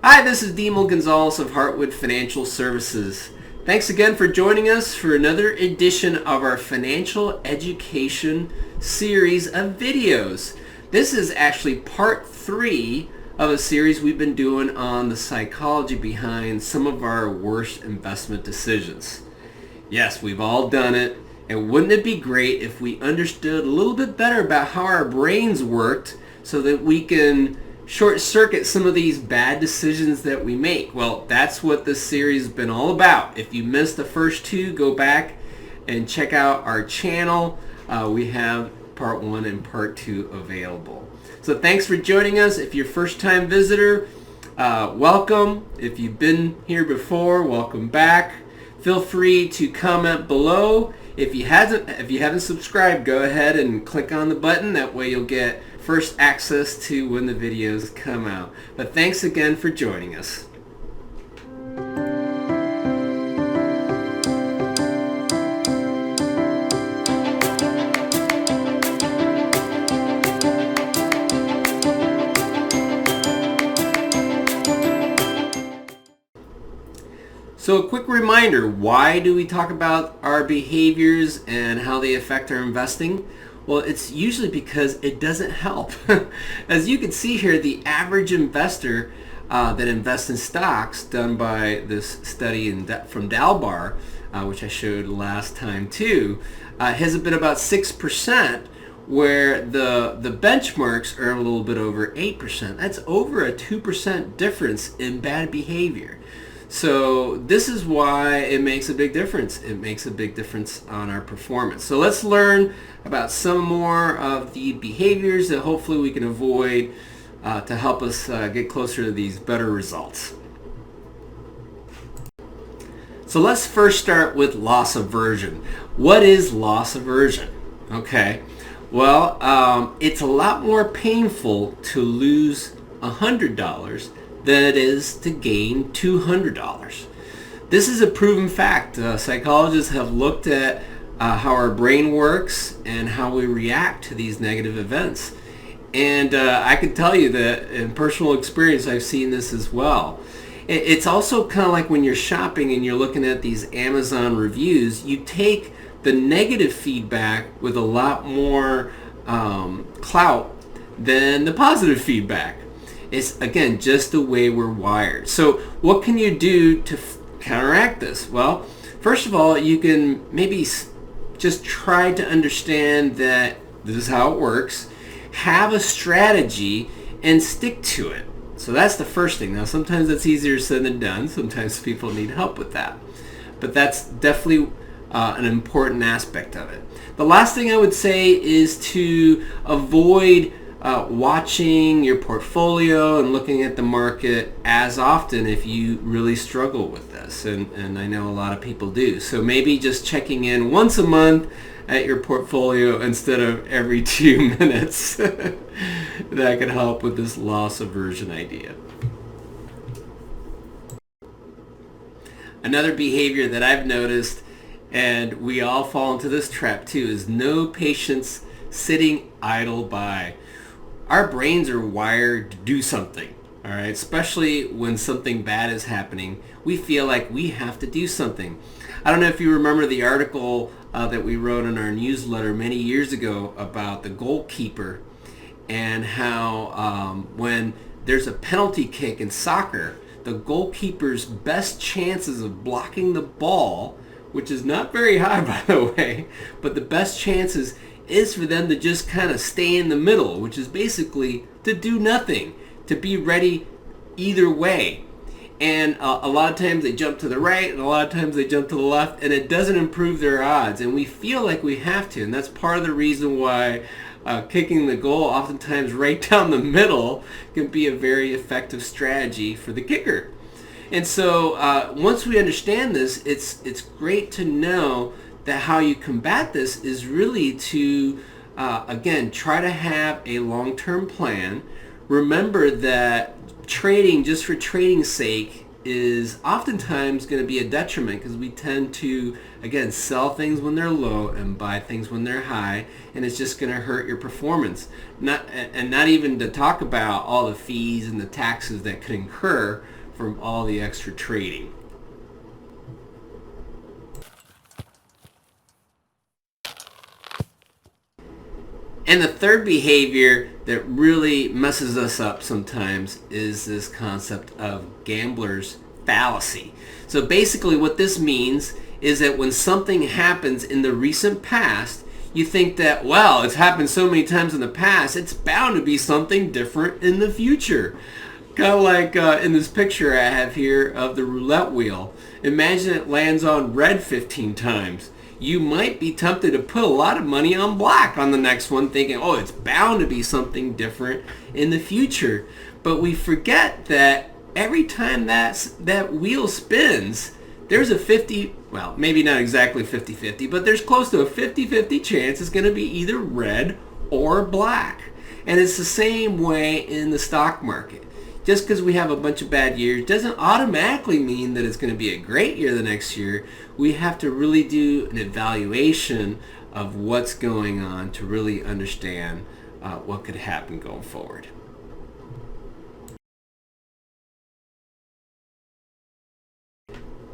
Hi, this is Demel Gonzalez of Heartwood Financial Services. Thanks again for joining us for another edition of our financial education series of videos. This is actually part 3 of a series we've been doing on the psychology behind some of our worst investment decisions. Yes, we've all done it, and wouldn't it be great if we understood a little bit better about how our brains worked so that we can short circuit some of these bad decisions that we make? Well, that's what this series has been all about. If you missed the first 2, go back and check out our channel. We have part 1 and part 2 available. So thanks for joining us. If you're a first-time visitor, welcome. If you've been here before, welcome back. Feel free to comment below. If you haven't subscribed, go ahead and click on the button. That way you'll get first access to when the videos come out. But thanks again for joining us. So a quick reminder, why do we talk about our behaviors and how they affect our investing? Well, it's usually because it doesn't help. As you can see here, the average investor that invests in stocks, done by this study from Dalbar, which I showed last time too, has been about 6%, where the benchmarks are a little bit over 8%. That's over a 2% difference in bad behavior. So this is why it makes a big difference. It makes a big difference on our performance. So let's learn about some more of the behaviors that hopefully we can avoid to help us get closer to these better results. So let's first start with loss aversion. What is loss aversion? Okay, well, it's a lot more painful to lose $100 than it is to gain $200. This is a proven fact. Psychologists have looked at how our brain works and how we react to these negative events. And I can tell you that in personal experience, I've seen this as well. It's also kind of like when you're shopping and you're looking at these Amazon reviews, you take the negative feedback with a lot more clout than the positive feedback. It's, again, just the way we're wired. So what can you do to counteract this? Well, first of all, you can maybe just try to understand that this is how it works. Have a strategy and stick to it. So that's the first thing. Now, sometimes that's easier said than done. Sometimes people need help with that. But that's definitely an important aspect of it. The last thing I would say is to avoid watching your portfolio and looking at the market as often if you really struggle with this, and I know a lot of people do. So maybe just checking in once a month at your portfolio instead of every 2 minutes. That can help with this loss aversion idea. Another behavior that I've noticed, and we all fall into this trap too, is no patience, sitting idle by. Our brains are wired to do something, all right? Especially when something bad is happening, we feel like we have to do something. I don't know if you remember the article that we wrote in our newsletter many years ago about the goalkeeper and how when there's a penalty kick in soccer, the goalkeeper's best chances of blocking the ball, which is not very high by the way, but the best chances is for them to just kind of stay in the middle, which is basically to do nothing, to be ready either way. And a lot of times they jump to the right and a lot of times they jump to the left, and it doesn't improve their odds. And we feel like we have to, and that's part of the reason why kicking the goal oftentimes right down the middle can be a very effective strategy for the kicker. And so once we understand this, it's great to know that how you combat this is really to, again, try to have a long-term plan. Remember that trading just for trading's sake is oftentimes going to be a detriment because we tend to, again, sell things when they're low and buy things when they're high, and it's just going to hurt your performance. Not even to talk about all the fees and the taxes that could incur from all the extra trading. And the third behavior that really messes us up sometimes is this concept of gambler's fallacy. So basically what this means is that when something happens in the recent past, you think that, well, it's happened so many times in the past, it's bound to be something different in the future. Kind of like in this picture I have here of the roulette wheel. Imagine it lands on red 15 times. You might be tempted to put a lot of money on black on the next one, thinking, oh, it's bound to be something different in the future. But we forget that every time that wheel spins, there's a 50, well, maybe not exactly 50-50, but there's close to a 50-50 chance it's going to be either red or black. And it's the same way in the stock market. Just because we have a bunch of bad years doesn't automatically mean that it's going to be a great year the next year. We have to really do an evaluation of what's going on to really understand what could happen going forward.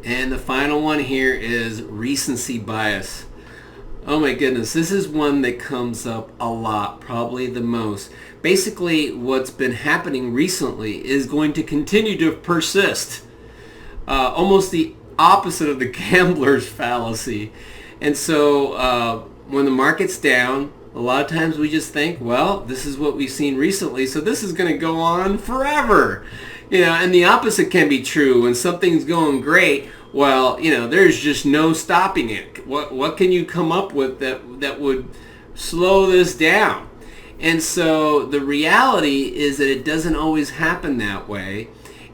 And the final one here is recency bias. Oh my goodness, this is one that comes up a lot, probably the most. Basically, what's been happening recently is going to continue to persist. Almost the opposite of the gambler's fallacy. And so when the market's down, a lot of times we just think, well, this is what we've seen recently, so this is going to go on forever. And the opposite can be true. When something's going great, well, there's just no stopping it. What can you come up with that would slow this down? And so the reality is that it doesn't always happen that way.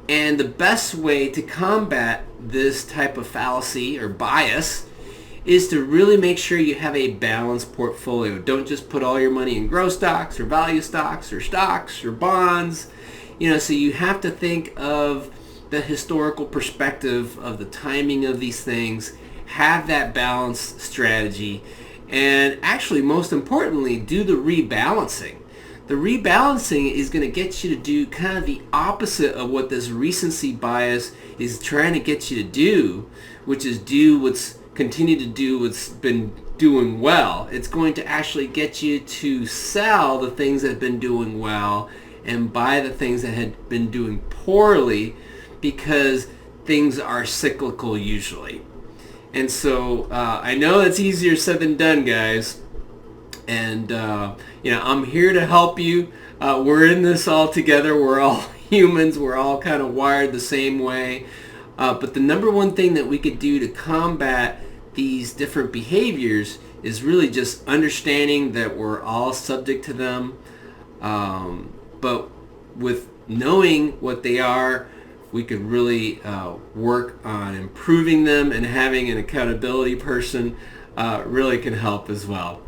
And the best way to combat this type of fallacy or bias is to really make sure you have a balanced portfolio. Don't just put all your money in growth stocks or value stocks or bonds. So you have to think of the historical perspective of the timing of these things, have that balanced strategy, and actually, most importantly, do the rebalancing. The rebalancing is going to get you to do kind of the opposite of what this recency bias is trying to get you to do, which is continue to do what's been doing well. It's going to actually get you to sell the things that have been doing well and buy the things that had been doing poorly, because things are cyclical usually. And so I know it's easier said than done, guys. And I'm here to help you. We're in this all together. We're all humans. We're all kind of wired the same way. But the number one thing that we could do to combat these different behaviors is really just understanding that we're all subject to them. But with knowing what they are, we could really work on improving them, and having an accountability person really can help as well.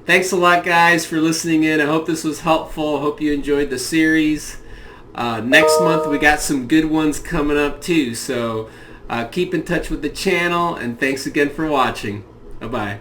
Thanks a lot, guys, for listening in. I hope this was helpful. I hope you enjoyed the series. Next month, we got some good ones coming up too. So keep in touch with the channel, and thanks again for watching. Bye-bye.